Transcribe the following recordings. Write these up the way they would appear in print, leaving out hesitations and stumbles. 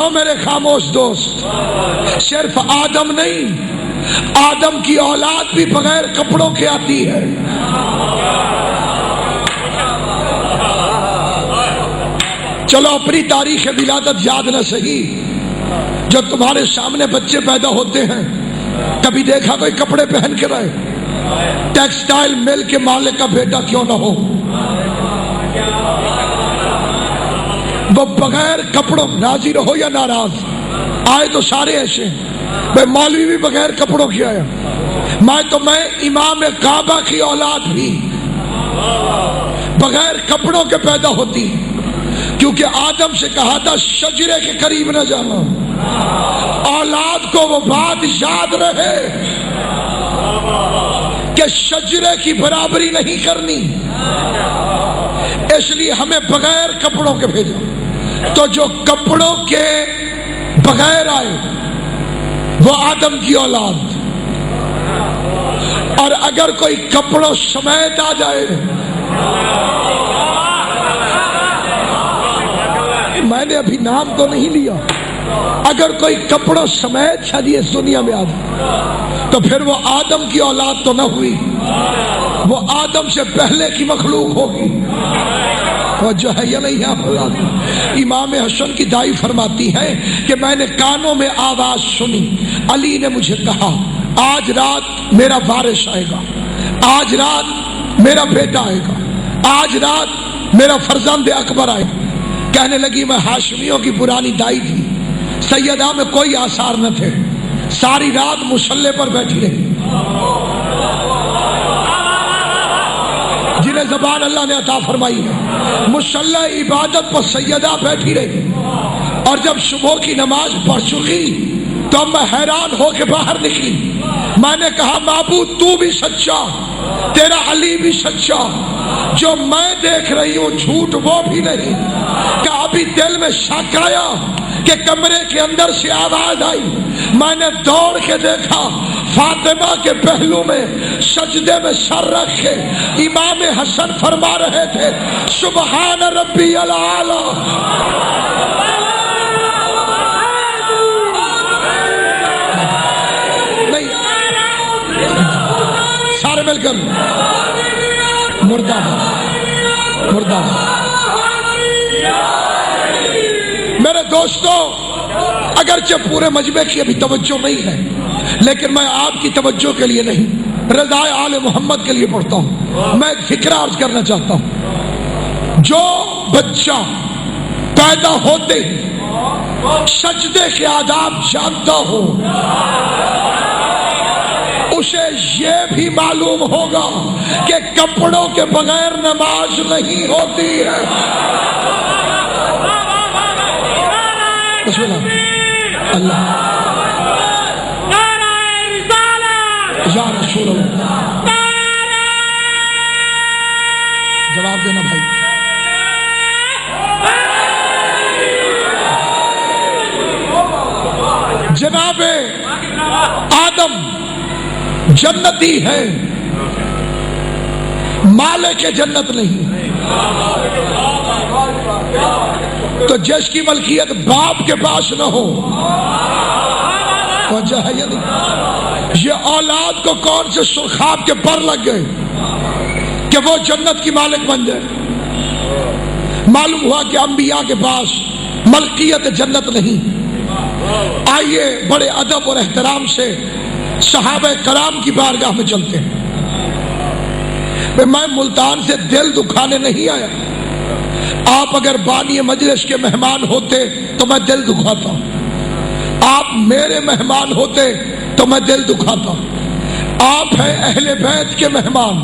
سنو میرے خاموش دوست، صرف آدم نہیں، آدم کی اولاد بھی بغیر کپڑوں کے آتی ہے۔ چلو اپنی تاریخ ولادت یاد نہ سہی، جو تمہارے سامنے بچے پیدا ہوتے ہیں کبھی دیکھا کوئی کپڑے پہن کے رہے؟ ٹیکسٹائل مل کے مالک کا بیٹا کیوں نہ ہو، وہ بغیر کپڑوں، راضی رہو یا ناراض، آئے تو سارے ایسے ہیں۔ بھائی مولوی بھی بغیر کپڑوں کی آیا، میں امام کعبہ کی اولاد بھی بغیر کپڑوں کے پیدا ہوتی، کیونکہ آدم سے کہا تھا شجرے کے قریب نہ جانا، اولاد کو وہ بات یاد رہے کہ شجرے کی برابری نہیں کرنی، اس لیے ہمیں بغیر کپڑوں کے بھیجا۔ تو جو کپڑوں کے بغیر آئے وہ آدم کی اولاد، اور اگر کوئی کپڑوں سمیت آ جائے، میں نے ابھی نام تو نہیں لیا، اگر کوئی کپڑوں سمیت شادی اس دنیا میں آ جائے تو پھر وہ آدم کی اولاد تو نہ ہوئی، وہ آدم سے پہلے کی مخلوق ہوگی۔ جو ہے یا نہیں ہے؟ امام حسن کی دائی فرماتی ہے کہ میں نے کانوں میں آواز سنی، علی نے مجھے کہا آج رات میرا وارث آئے گا، آج رات میرا بیٹا آئے گا، آج رات میرا فرزند اکبر آئے گا۔ کہنے لگی میں ہاشمیوں کی پرانی دائی تھی، سیدہ میں کوئی آثار نہ تھے، ساری رات مصلے پر بیٹھی رہی، جنہیں زبان اللہ نے عطا فرمائی ہے، مصلی عبادت پر سیدہ بیٹھی رہی، اور جب صبح کی نماز پڑھ چکی تو میں حیران ہو کے باہر نکلی، میں نے کہا معبود تو بھی سچا، تیرا علی بھی سچا، جو میں دیکھ رہی ہوں جھوٹ وہ بھی نہیں۔ کہ ابھی دل میں شک آیا کہ کمرے کے اندر سے آواز آئی، میں نے دوڑ کے دیکھا، فاطمہ کے پہلو میں سجدے میں سر رکھے امام حسن فرما رہے تھے سبحان ربی العالی۔ نہیں سارے مل کر مردہ مردہ۔ میرے دوستو، اگرچہ پورے مجمع کی ابھی توجہ نہیں ہے، لیکن میں آپ کی توجہ کے لیے نہیں، رضا آل محمد کے لیے پڑھتا ہوں۔ میں ایک فکرہ عرض کرنا چاہتا ہوں، جو بچہ پیدا ہوتے ہی سجدے کے آداب جانتا ہو، اسے یہ بھی معلوم ہوگا کہ کپڑوں کے بغیر نماز نہیں ہوتی ہے۔ بسم اللہ اللہ یا رسول اللہ، جواب دینا بھائی۔ جناب آدم جنتی ہے، مالک جنت نہیں، تو جس کی ملکیت باپ کے پاس نہ ہو، وجہ ہے یا نہیں؟ یہ اولاد کو کون سے سرخاب کے پر لگ گئے کہ وہ جنت کی مالک بن جائے؟ معلوم ہوا کہ انبیاء کے پاس ملکیت جنت نہیں۔ آئیے بڑے ادب اور احترام سے صحابہ کرام کی بارگاہ میں چلتے ہیں۔ میں ملتان سے دل دکھانے نہیں آیا، آپ اگر بانی مجلس کے مہمان ہوتے تو میں دل دکھاتا، آپ میرے مہمان ہوتے تو میں دل دکھاتا۔ آپ ہیں اہل بیت کے مہمان،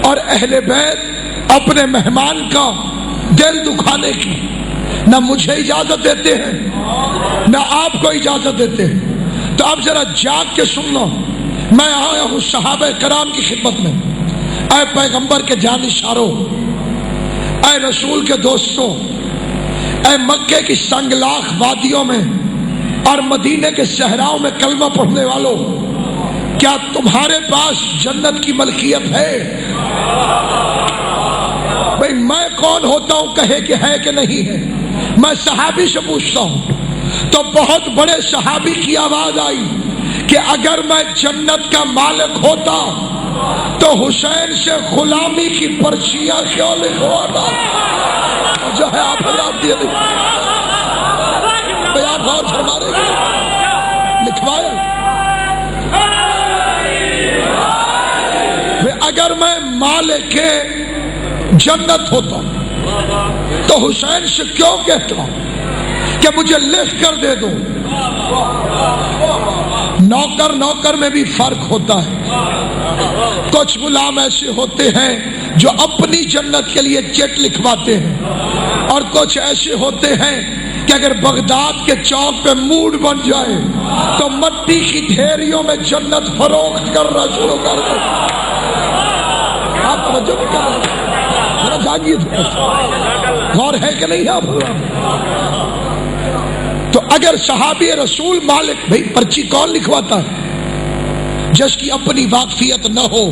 اور اہل بیت اپنے مہمان کا دل دکھانے کی نہ مجھے اجازت دیتے ہیں نہ آپ کو اجازت دیتے ہیں۔ تو اب ذرا جاگ کے سن لو، میں آیا ہوں صحابہ کرام کی خدمت میں۔ اے پیغمبر کے جانشینوں، اے رسول کے دوستوں، اے مکے کی سنگلاخ وادیوں میں اور مدینے کے صحراؤں میں کلمہ پڑھنے والوں، کیا تمہارے پاس جنت کی ملکیت ہے؟ بھئی میں کون ہوتا ہوں کہے کہ ہے کہ نہیں ہے؟ میں صحابی سے پوچھتا ہوں تو بہت بڑے صحابی کی آواز آئی کہ اگر میں جنت کا مالک ہوتا تو حسین سے غلامی کی پرچیاں کیوں لکھواتا؟ جو ہے آپ حضرات دیے آپ غور فرما رہے ہیں، لکھوایا۔ اگر میں مالک جنت ہوتا تو حسین سے کیوں کہتا کہ مجھے لکھ کر دے دو؟ نوکر میں بھی فرق ہوتا ہے۔ کچھ غلام ایسے ہوتے ہیں جو اپنی جنت کے لیے چیک لکھواتے ہیں، اور کچھ ایسے ہوتے ہیں کہ اگر بغداد کے چوک پہ موڈ بن جائے تو مٹی کی ڈھیریوں میں جنت فروخت کرنا شروع کر دے۔ آپ توجہ نہیں کر رہے، ذرا جاگیے، غور ہے کہ نہیں آپ؟ تو اگر صحابی رسول مالک، بھئی پرچی کون لکھواتا ہے؟ جس کی اپنی واقفیت نہ ہو،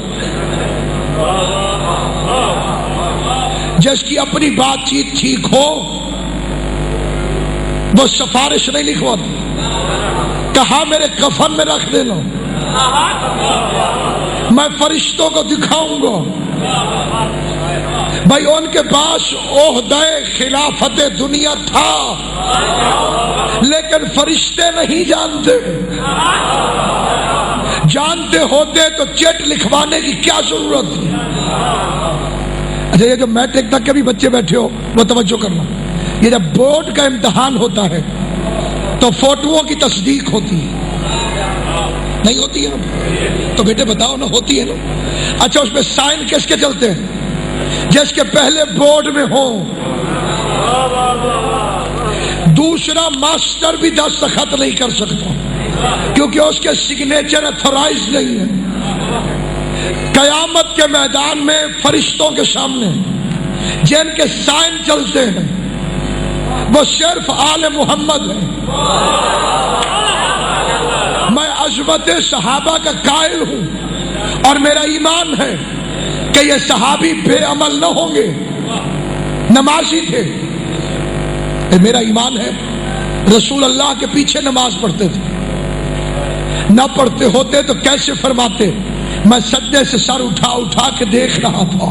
جس کی اپنی بات چیت ٹھیک ہو، وہ سفارش نہیں لکھواتا۔ کہا میرے کفن میں رکھ دینا، میں فرشتوں کو دکھاؤں گا۔ بھائی ان کے پاس عہدہ خلافت دنیا تھا، لیکن فرشتے نہیں جانتے۔ جانتے ہوتے تو چیٹ لکھوانے کی کیا ضرورت تھی؟ اچھا، یہ جو میٹرک تک کے بھی بچے بیٹھے ہو وہ توجہ کرنا، یہ جب بورڈ کا امتحان ہوتا ہے تو فوٹوؤں کی تصدیق ہوتی ہے، نہیں ہوتی ہے؟ تو بیٹے بتاؤ نا، ہوتی ہے نا؟ اچھا، اس میں سائن کس کے چلتے ہیں؟ جس کے پہلے بورڈ میں ہو۔ دوسرا ماسٹر بھی دستخط نہیں کر سکتا کیونکہ اس کے سگنیچر اتھورائز نہیں ہے۔ قیامت کے میدان میں فرشتوں کے سامنے جن کے سائن چلتے ہیں وہ صرف آل محمد ہے۔ میں عظمت صحابہ کا قائل ہوں اور میرا ایمان ہے کہ یہ صحابی بے عمل نہ ہوں گے، نمازی تھے۔ میرا ایمان ہے رسول اللہ کے پیچھے نماز پڑھتے تھے، نہ پڑھتے ہوتے تو کیسے فرماتے میں سجدے سے سر اٹھا اٹھا کے دیکھ رہا تھا۔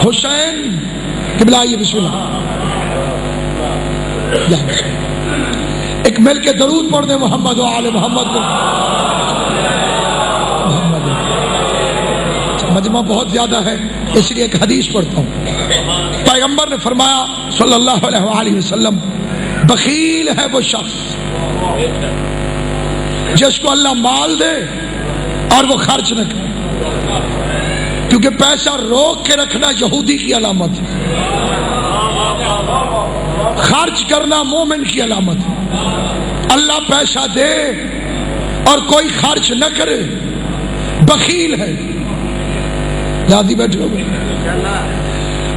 حسین قبلہ یہ بسم اللہ ایک مل کے درود پڑھ دیں محمد و آل محمد۔ مجمع بہت زیادہ ہے اس لیے ایک حدیث پڑھتا ہوں۔ پیغمبر نے فرمایا صلی اللہ علیہ وآلہ وسلم، بخیل ہے وہ شخص جس کو اللہ مال دے اور وہ خرچ نہ کرے، کیونکہ پیسہ روک کے رکھنا یہودی کی علامت ہے، خرچ کرنا مومن کی علامت ہے۔ اللہ پیسہ دے اور کوئی خرچ نہ کرے بخیل ہے۔ یادی بیٹھے ہو گئے،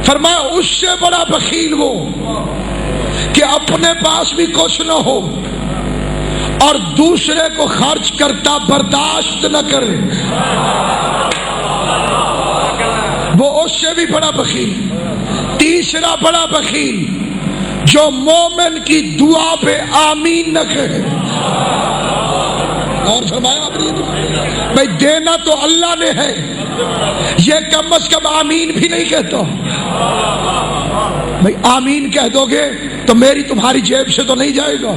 فرمایا اس سے بڑا بخیل وہ کہ اپنے پاس بھی کچھ نہ ہو اور دوسرے کو خرچ کرتا برداشت نہ کرے، وہ اس سے بھی بڑا بخیل۔ تیسرا بڑا بخیل جو مومن کی دعا پہ آمین نہ کہے۔ اور فرمایا آپ نے بھائی دینا تو اللہ نے ہے، یہ کم از کم آمین بھی نہیں کہتا۔ بھائی آمین کہہ دو گے تو میری تمہاری جیب سے تو نہیں جائے گا،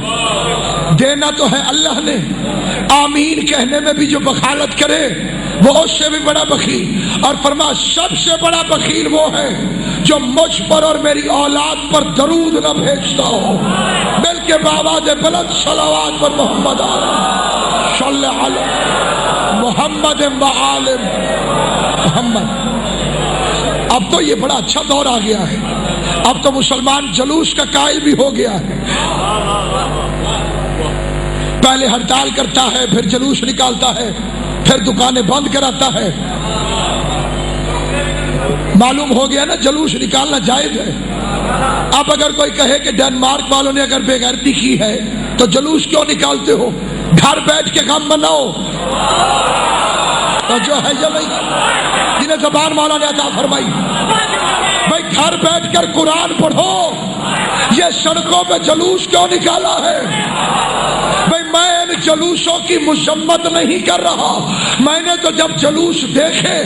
دینا تو ہے اللہ نے۔ آمین کہنے میں بھی جو بخالت کرے وہ اس سے بھی بڑا بخیل۔ اور فرما سب سے بڑا بخیل وہ ہے جو مجھ پر اور میری اولاد پر درود نہ بھیجتا ہو، بلکہ بآواز بلند صلوات پر محمد صلی علی محمد و آل محمد۔ اب تو یہ بڑا اچھا دور آ گیا ہے، اب تو مسلمان جلوس کا قائل بھی ہو گیا ہے۔ پہلے ہڑتال کرتا ہے، پھر جلوس نکالتا ہے، پھر دکانیں بند کراتا ہے۔ معلوم ہو گیا نا جلوس نکالنا جائز ہے۔ اب اگر کوئی کہے کہ ڈنمارک والوں نے اگر بے غیرتی کی ہے تو جلوس کیوں نکالتے ہو؟ گھر بیٹھ کے غم مناؤ۔ تو جو ہے یا نہیں؟ جنہیں زبان مولا نے عطا فرمائی. بھائی گھر بیٹھ کر قرآن پڑھو. یہ سڑکوں پہ جلوس کیوں نکالا ہے؟ بھائی میں ان جلوسوں کی مذمت نہیں کر رہا. میں نے تو جب جلوس دیکھے